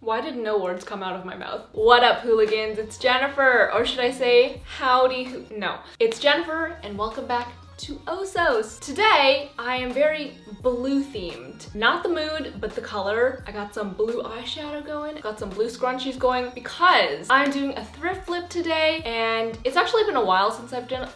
Why did no words come out of my mouth? What up, hooligans? It's Jennifer, or should I say howdy? No, it's Jennifer, and welcome back to Osos. Today, I am very blue themed. Not the mood, but the color. I got some blue eyeshadow going, got some blue scrunchies going because I'm doing a thrift flip today, and it's actually been a while since I've done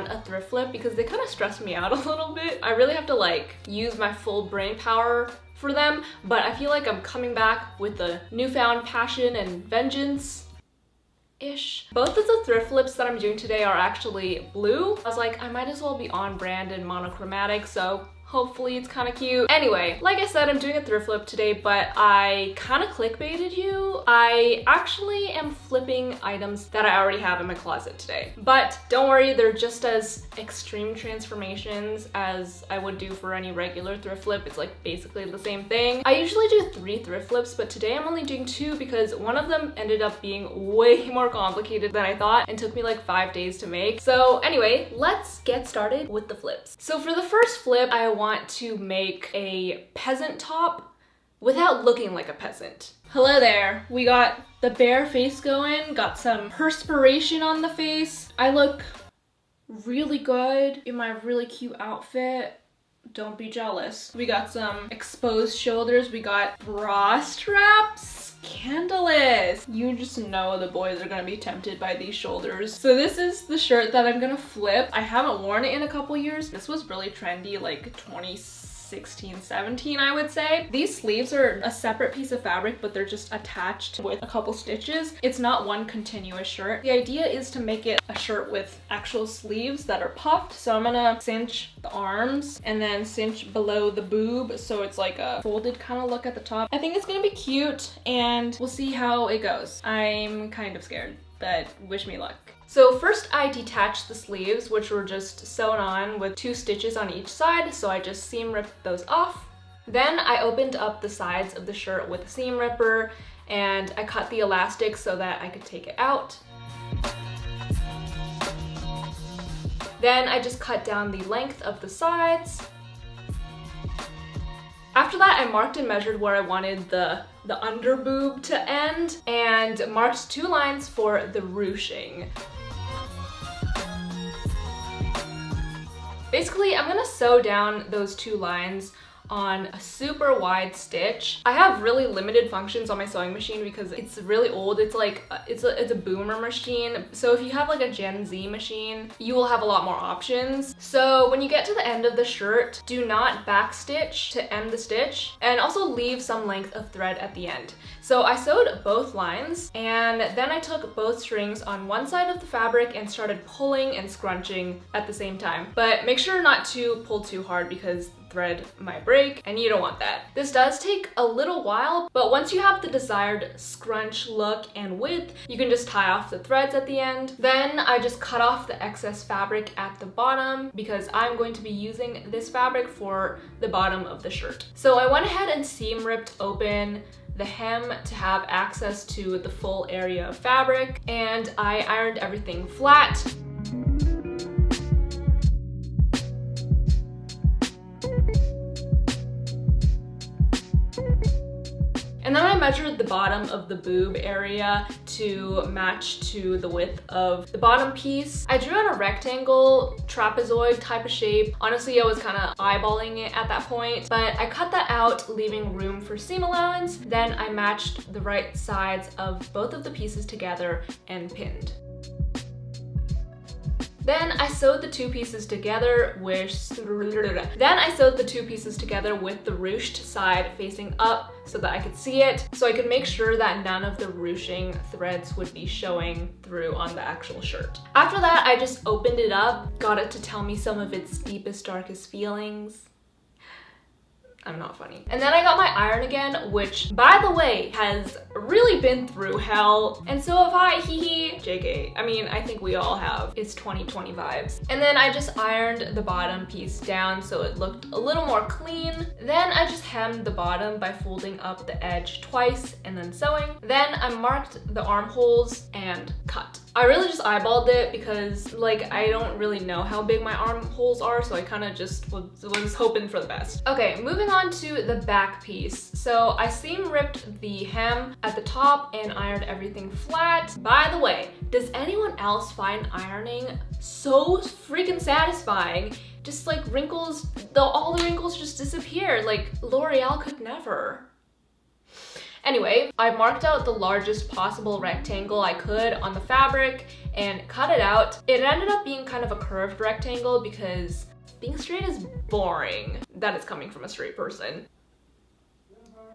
a thrift flip because they kind of stress me out a little bit. I really have to like use my full brain power for them, but I feel like I'm coming back with a newfound passion and vengeance-ish. Both of the thrift flips that I'm doing today are actually blue. I was like, I might as well be on brand and monochromatic, so hopefully it's kind of cute. Anyway, like I said, I'm doing a thrift flip today, but I kind of clickbaited you. I actually am flipping items that I already have in my closet today. But don't worry, they're just as extreme transformations as I would do for any regular thrift flip. It's like basically the same thing. I usually do 3 thrift flips, but today I'm only doing 2 because one of them ended up being way more complicated than I thought and took me like 5 days to make. So anyway, let's get started with the flips. So for the first flip, I want to make a peasant top without looking like a peasant. Hello there. We got the bare face going, got some perspiration on the face. I look really good in my really cute outfit. Don't be jealous. We got some exposed shoulders. We got bra straps. Scandalous. You just know the boys are gonna be tempted by these shoulders. So this is the shirt that I'm gonna flip. I haven't worn it in a couple years. This was really trendy like 2016, 17, I would say. These sleeves are a separate piece of fabric, but they're just attached with a couple stitches. It's not one continuous shirt. The idea is to make it a shirt with actual sleeves that are puffed. So I'm gonna cinch the arms and then cinch below the boob, so it's like a folded kind of look at the top. I think it's gonna be cute, and we'll see how it goes. I'm kind of scared, but wish me luck. So first I detached the sleeves, which were just sewn on with 2 stitches on each side, so I just seam ripped those off. Then I opened up the sides of the shirt with a seam ripper, and I cut the elastic so that I could take it out. Then I just cut down the length of the sides. After that, I marked and measured where I wanted the under boob to end, and marked 2 lines for the ruching. Basically, I'm gonna sew down those 2 lines on a super wide stitch. I have really limited functions on my sewing machine because it's really old. It's like it's a boomer machine. So if you have like a Gen Z machine, you will have a lot more options. So when you get to the end of the shirt, do not backstitch to end the stitch, and also leave some length of thread at the end. So I sewed both lines, and then I took both strings on one side of the fabric and started pulling and scrunching at the same time. But make sure not to pull too hard because thread might break, and you don't want that. This does take a little while, but once you have the desired scrunch look and width, you can just tie off the threads at the end. Then I just cut off the excess fabric at the bottom because I'm going to be using this fabric for the bottom of the shirt. So I went ahead and seam ripped open the hem to have access to the full area of fabric, and I ironed everything flat. And then I measured the bottom of the boob area to match to the width of the bottom piece. I drew on a rectangle, trapezoid type of shape. Honestly, I was kind of eyeballing it at that point, but I cut that out, leaving room for seam allowance. Then I matched the right sides of both of the pieces together and pinned. Then I sewed the 2 pieces together with the ruched side facing up so that I could see it, so I could make sure that none of the ruching threads would be showing through on the actual shirt. After that, I just opened it up, got it to tell me some of its deepest, darkest feelings. I'm not funny. And then I got my iron again, which, by the way, has really been through hell. And so have I, hee hee. JK. I mean, I think we all have. It's 2020 vibes. And then I just ironed the bottom piece down so it looked a little more clean. Then I just hemmed the bottom by folding up the edge twice and then sewing. Then I marked the armholes and cut. I really just eyeballed it because like I don't really know how big my armholes are, so I kind of just was hoping for the best. Okay, moving on to the back piece. So I seam ripped the hem at the top and ironed everything flat. By the way, does anyone else find ironing so freaking satisfying? Just like wrinkles, all the wrinkles just disappear. Like L'Oreal could never. Anyway, I marked out the largest possible rectangle I could on the fabric and cut it out. It ended up being kind of a curved rectangle because being straight is boring. That is coming from a straight person.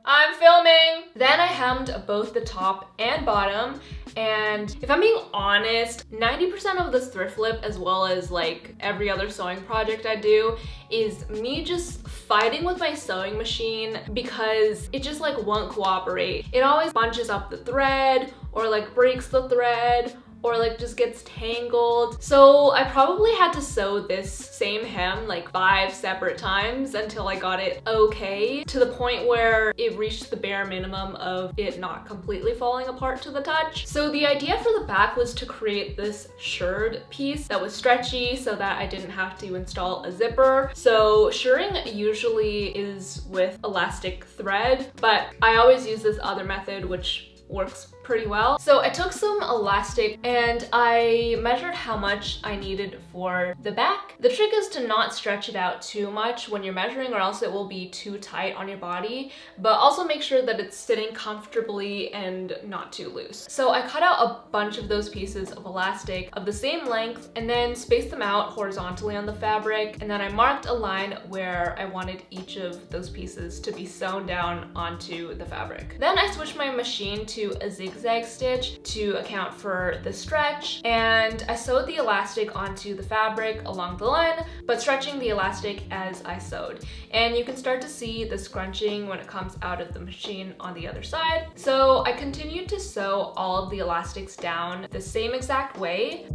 I'm filming! Then I hemmed both the top and bottom, and if I'm being honest, 90% of this thrift flip, as well as like every other sewing project I do, is me just fighting with my sewing machine because it just like won't cooperate. It always bunches up the thread or like breaks the thread or like just gets tangled. So I probably had to sew this same hem like 5 separate times until I got it okay, to the point where it reached the bare minimum of it not completely falling apart to the touch. So the idea for the back was to create this shirred piece that was stretchy so that I didn't have to install a zipper. So shirring usually is with elastic thread, but I always use this other method which works pretty well. So I took some elastic and I measured how much I needed for the back. The trick is to not stretch it out too much when you're measuring, or else it will be too tight on your body, but also make sure that it's sitting comfortably and not too loose. So I cut out a bunch of those pieces of elastic of the same length and then spaced them out horizontally on the fabric, and then I marked a line where I wanted each of those pieces to be sewn down onto the fabric. Then I switched my machine to a zigzag stitch to account for the stretch, and I sewed the elastic onto the fabric along the line, but stretching the elastic as I sewed. And you can start to see the scrunching when it comes out of the machine on the other side. So I continued to sew all of the elastics down the same exact way.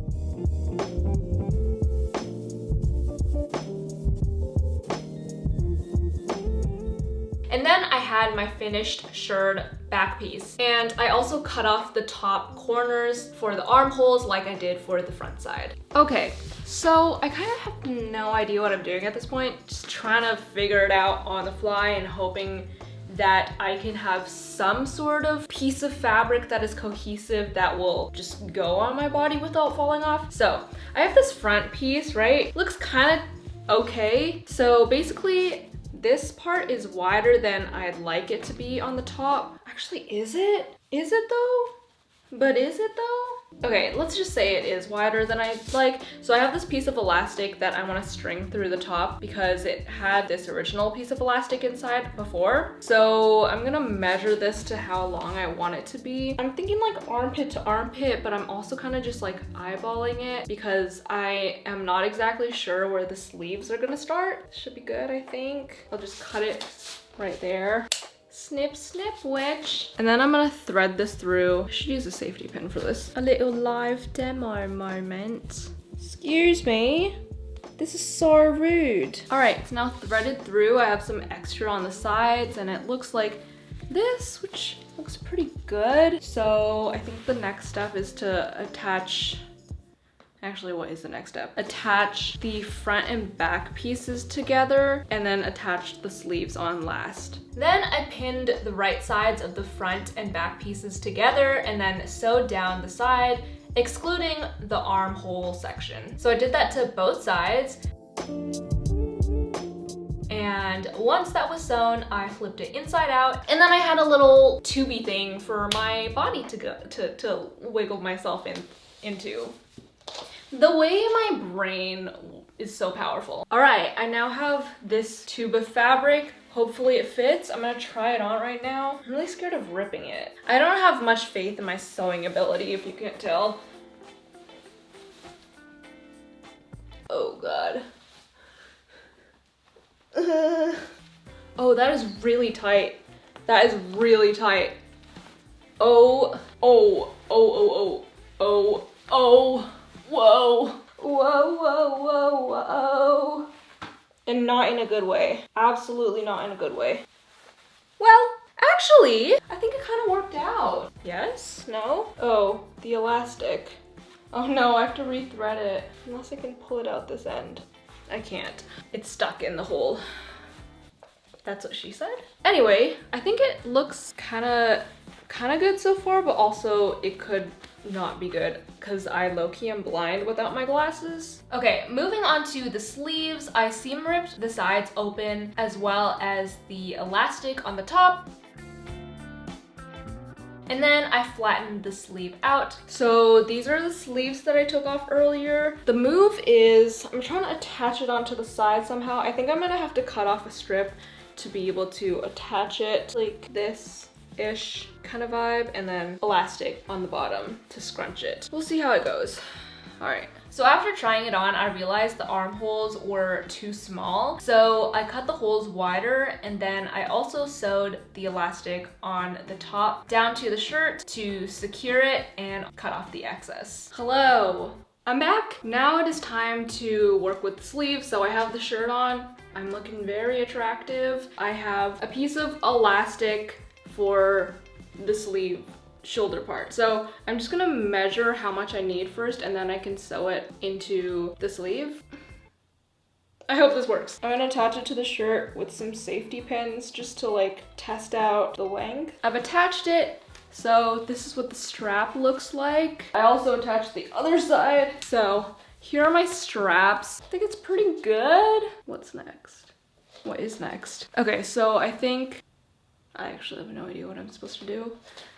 And then I had my finished shirred back piece. And I also cut off the top corners for the armholes like I did for the front side. Okay, so I kind of have no idea what I'm doing at this point. Just trying to figure it out on the fly and hoping that I can have some sort of piece of fabric that is cohesive that will just go on my body without falling off. So I have this front piece, right? Looks kind of okay. So basically, this part is wider than I'd like it to be on the top. Actually, is it? Is it though? But is it though? Okay, let's just say it is wider than I'd like. So I have this piece of elastic that I want to string through the top because it had this original piece of elastic inside before. So I'm gonna measure this to how long I want it to be. I'm thinking like armpit to armpit, but I'm also kind of just like eyeballing it because I am not exactly sure where the sleeves are gonna start. Should be good, I think. I'll just cut it right there. Snip, snip, wedge. And then I'm gonna thread this through. I should use a safety pin for this. A little live demo moment. Excuse me. This is so rude. All right, it's now threaded through. I have some extra on the sides and it looks like this, which looks pretty good. So I think the next step is to attach. Actually, what is the next step? Attach the front and back pieces together and then attach the sleeves on last. Then I pinned the right sides of the front and back pieces together and then sewed down the side, excluding the armhole section. So I did that to both sides. And once that was sewn, I flipped it inside out, and then I had a little tubey thing for my body to go to wiggle myself into. The way my brain is so powerful. All right, I now have this tube of fabric. Hopefully it fits. I'm gonna try it on right now. I'm really scared of ripping it. I don't have much faith in my sewing ability, if you can't tell. Oh God. Oh, that is really tight. That is really tight. Oh, oh, oh, oh, oh, oh, oh. Whoa, whoa, whoa, whoa, whoa. And not in a good way. Absolutely not in a good way. Well, actually, I think it kind of worked out. Yes? No? Oh, the elastic. Oh no, I have to rethread it. Unless I can pull it out this end. I can't. It's stuck in the hole. That's what she said. Anyway, I think it looks kinda good so far, but also it could not be good because I low-key am blind without my glasses. Okay, moving on to the sleeves. I seam ripped the sides open as well as the elastic on the top. And then I flattened the sleeve out. So these are the sleeves that I took off earlier. The move is, I'm trying to attach it onto the side somehow. I think I'm gonna have to cut off a strip to be able to attach it like this-ish kind of vibe, and then elastic on the bottom to scrunch it. We'll see how it goes. All right. So after trying it on, I realized the armholes were too small. So I cut the holes wider, and then I also sewed the elastic on the top down to the shirt to secure it and cut off the excess. Hello, I'm back. Now it is time to work with the sleeves. So I have the shirt on. I'm looking very attractive. I have a piece of elastic for the sleeve shoulder part. So I'm just gonna measure how much I need first, and then I can sew it into the sleeve. I hope this works. I'm gonna attach it to the shirt with some safety pins just to like test out the length. I've attached it. So this is what the strap looks like. I also attached the other side. So here are my straps. I think it's pretty good. What's next? What is next? Okay, so I think I actually have no idea what I'm supposed to do.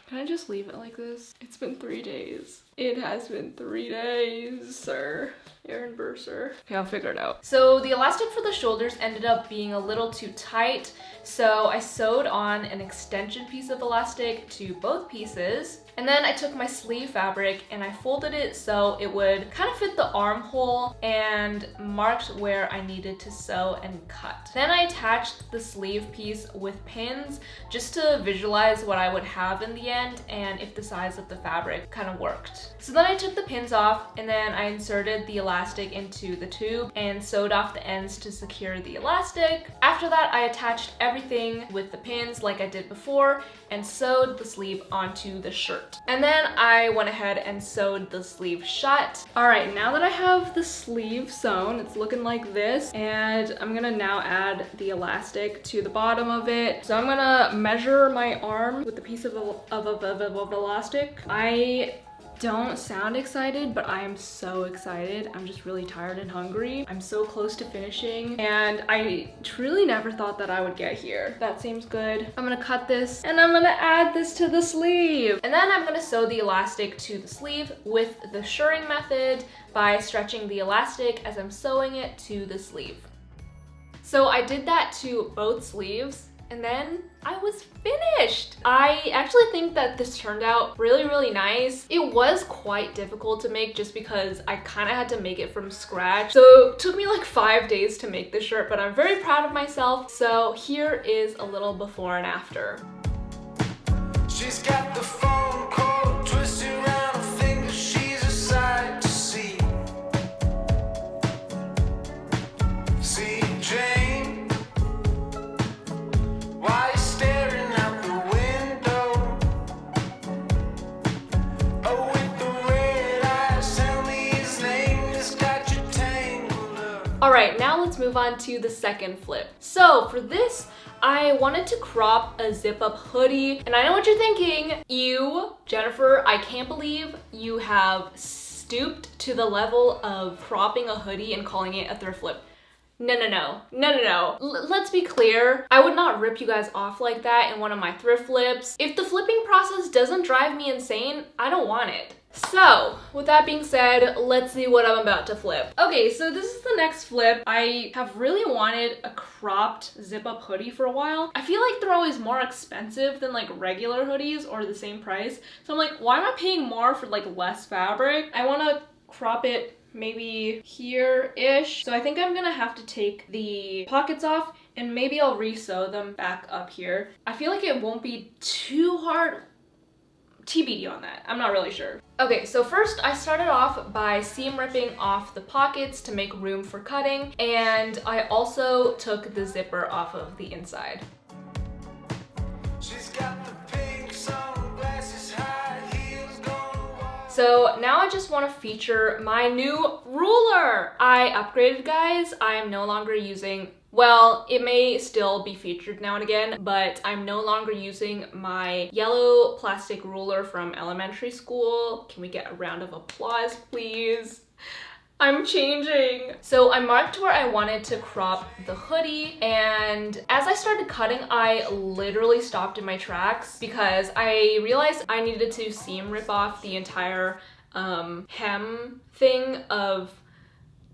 Can I just leave it like this? It's been 3 days. It has been 3 days, sir. Aaron Burser. Okay, I'll figure it out. So the elastic for the shoulders ended up being a little too tight, so I sewed on an extension piece of elastic to both pieces. And then I took my sleeve fabric and I folded it so it would kind of fit the armhole and marked where I needed to sew and cut. Then I attached the sleeve piece with pins just to visualize what I would have in the end and if the size of the fabric kind of worked. So then I took the pins off and then I inserted the elastic into the tube and sewed off the ends to secure the elastic. After that, I attached everything with the pins like I did before and sewed the sleeve onto the shirt. And then I went ahead and sewed the sleeve shut. All right, now that I have the sleeve sewn, it's looking like this, and I'm gonna now add the elastic to the bottom of it. So I'm gonna measure my arm with a piece of elastic. I don't sound excited, but I am so excited. I'm just really tired and hungry. I'm so close to finishing, and I truly never thought that I would get here. That seems good. I'm gonna cut this, and I'm gonna add this to the sleeve. And then I'm gonna sew the elastic to the sleeve with the shirring method by stretching the elastic as I'm sewing it to the sleeve. So I did that to both sleeves, and then I was finished. I actually think that this turned out really, really nice. It was quite difficult to make just because I kind of had to make it from scratch. So it took me like 5 days to make this shirt, but I'm very proud of myself. So here is a little before and after. She's got the phone call twisted around her finger. She's a sight to see. See, Jane, why staring out the window? Oh, with the red eyes, tell me his name has got you tangled up. All right, now let's move on to the second flip. So for this, I wanted to crop a zip-up hoodie, and I know what you're thinking. You, Jennifer, I can't believe you have stooped to the level of cropping a hoodie and calling it a thrift flip. No. Let's be clear. I would not rip you guys off like that in one of my thrift flips. If the flipping process doesn't drive me insane, I don't want it. So, with that being said, let's see what I'm about to flip. Okay, so this is the next flip. I have really wanted a cropped zip-up hoodie for a while. I feel like they're always more expensive than like regular hoodies or the same price. So I'm like, why am I paying more for like less fabric? I want to crop it maybe here-ish. So I think I'm gonna have to take the pockets off and maybe I'll re-sew them back up here. I feel like it won't be too hard. TBD on that. I'm not really sure. Okay, so first I started off by seam ripping off the pockets to make room for cutting, and I also took the zipper off of the inside. She's got the pink sunglasses, high heels, gonna walk. So now I just want to feature my new ruler. I upgraded, guys. I am no longer using, well, it may still be featured now and again, but I'm no longer using my yellow plastic ruler from elementary school. Can we get a round of applause, please? I'm changing. So I marked where I wanted to crop the hoodie, and as I started cutting, I literally stopped in my tracks because I realized I needed to seam rip off the entire hem thing of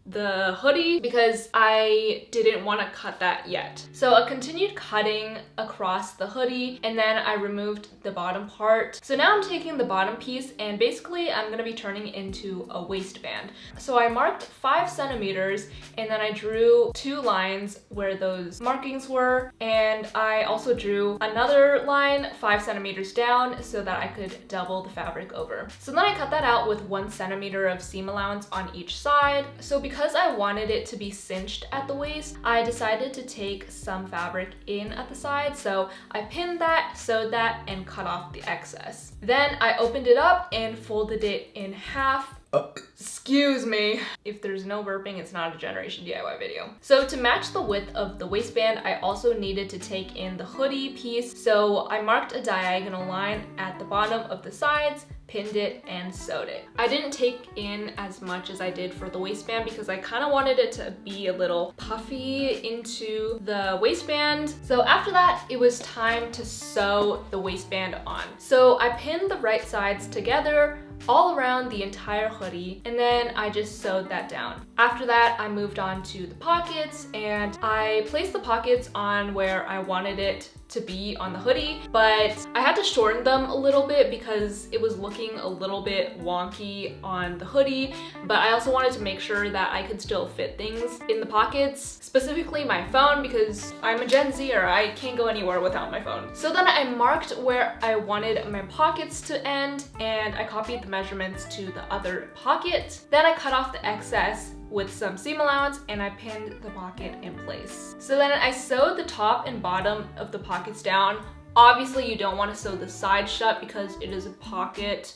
the hoodie because I didn't want to cut that yet. So I continued cutting across the hoodie, and then I removed the bottom part. So now I'm taking the bottom piece and basically I'm going to be turning it into a waistband. So I marked 5 centimeters and then I drew 2 lines where those markings were, and I also drew another line 5 centimeters down so that I could double the fabric over. So then I cut that out with 1 centimeter of seam allowance on each side. So because I wanted it to be cinched at the waist, I decided to take some fabric in at the side. So I pinned that, sewed that, and cut off the excess. Then I opened it up and folded it in half. Excuse me. If there's no burping, it's not a Generation DIY video. So to match the width of the waistband, I also needed to take in the hoodie piece. So I marked a diagonal line at the bottom of the sides, pinned it, and sewed it. I didn't take in as much as I did for the waistband because I kind of wanted it to be a little puffy into the waistband. So after that, it was time to sew the waistband on. So I pinned the right sides together all around the entire hoodie, and then I just sewed that down. After that, I moved on to the pockets, and I placed the pockets on where I wanted it to be on the hoodie, but I had to shorten them a little bit because it was looking a little bit wonky on the hoodie, but I also wanted to make sure that I could still fit things in the pockets, specifically my phone, because I'm a Gen Zer, I can't go anywhere without my phone. So then I marked where I wanted my pockets to end, and I copied the measurements to the other pocket. Then I cut off the excess with some seam allowance and I pinned the pocket in place. So then I sewed the top and bottom of the pockets down. Obviously you don't want to sew the side shut because it is a pocket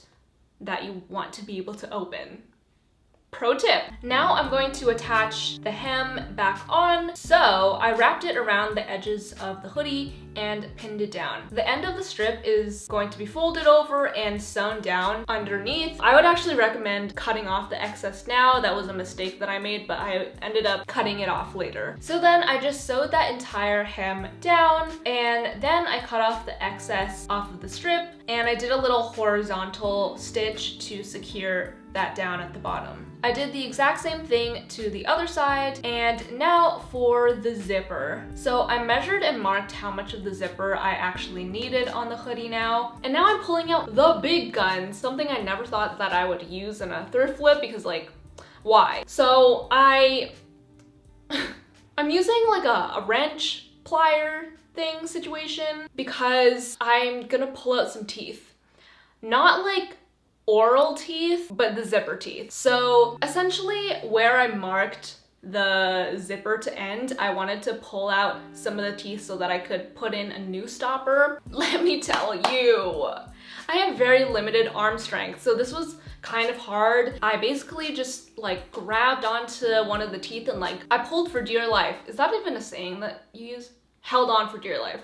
that you want to be able to open. Pro tip. Now I'm going to attach the hem back on. So I wrapped it around the edges of the hoodie and pinned it down. The end of the strip is going to be folded over and sewn down underneath. I would actually recommend cutting off the excess now. That was a mistake that I made, but I ended up cutting it off later. So then I just sewed that entire hem down, and then I cut off the excess off of the strip, and I did a little horizontal stitch to secure that down at the bottom. I did the exact same thing to the other side, and now for the zipper. So I measured and marked how much of the zipper I actually needed on the hoodie now, and now I'm pulling out the big guns, something I never thought that I would use in a thrift flip because, like, why? So I'm using like a wrench plier thing situation because I'm gonna pull out some teeth. Not like oral teeth, but the zipper teeth. So essentially where I marked the zipper to end, I wanted to pull out some of the teeth so that I could put in a new stopper. Let me tell you, I have very limited arm strength, so this was kind of hard. I basically just like grabbed onto one of the teeth and like I pulled for dear life. Is that even a saying that you use? Held on for dear life.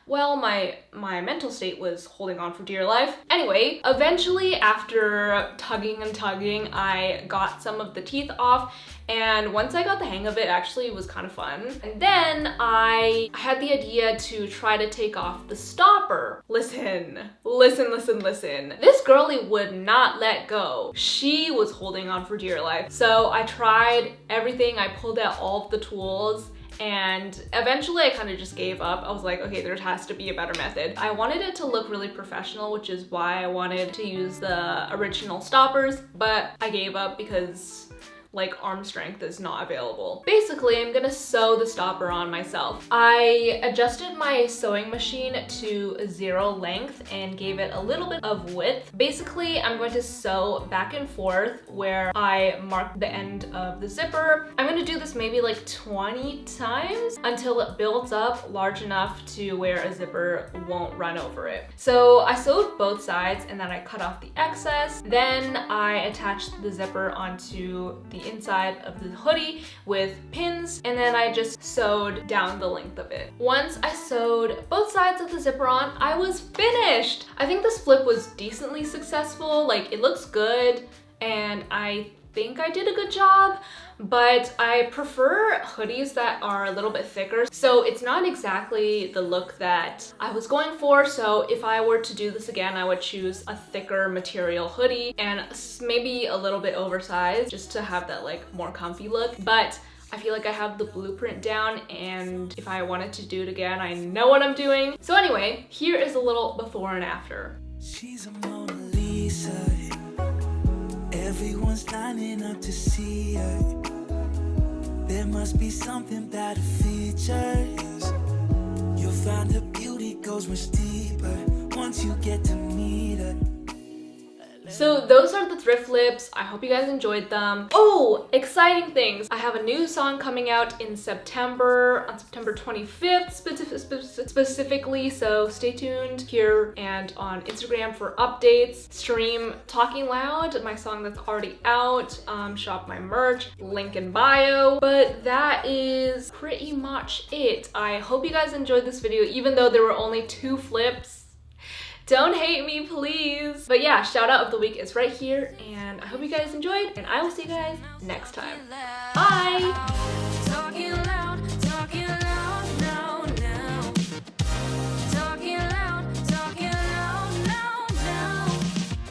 Well, my mental state was holding on for dear life. Anyway, eventually after tugging and tugging, I got some of the teeth off, and once I got the hang of it, actually it was kind of fun. And then I had the idea to try to take off the stopper. Listen. This girlie would not let go. She was holding on for dear life. So I tried everything. I pulled out all of the tools, and eventually I kind of just gave up. I was like, okay, there has to be a better method. I wanted it to look really professional, which is why I wanted to use the original stoppers, but I gave up because like arm strength is not available. Basically, I'm gonna sew the stopper on myself. I adjusted my sewing machine to 0 length and gave it a little bit of width. Basically, I'm going to sew back and forth where I mark the end of the zipper. I'm gonna do this maybe like 20 times until it builds up large enough to where a zipper won't run over it. So I sewed both sides and then I cut off the excess. Then I attached the zipper onto the inside of the hoodie with pins, and then I just sewed down the length of it. Once I sewed both sides of the zipper on, I was finished! I think this flip was decently successful. Like, it looks good and I think I did a good job, but I prefer hoodies that are a little bit thicker. So it's not exactly the look that I was going for. So if I were to do this again, I would choose a thicker material hoodie and maybe a little bit oversized just to have that like more comfy look. But I feel like I have the blueprint down, and if I wanted to do it again, I know what I'm doing. So anyway, here is a little before and after. She's a Mona Lisa. Everyone's lining up to see her. There must be something about her features. You'll find her beauty goes much deeper once you get to meet her. So those are the thrift flips. I hope you guys enjoyed them. Oh, exciting things. I have a new song coming out in September, on September 25th specifically, so stay tuned here and on Instagram for updates. Stream Talking Loud, my song that's already out. Shop my merch, link in bio. But that is pretty much it. I hope you guys enjoyed this video, even though there were only 2 flips. Don't hate me, please. But yeah, shout out of the week is right here, and I hope you guys enjoyed, and I will see you guys next time. Bye!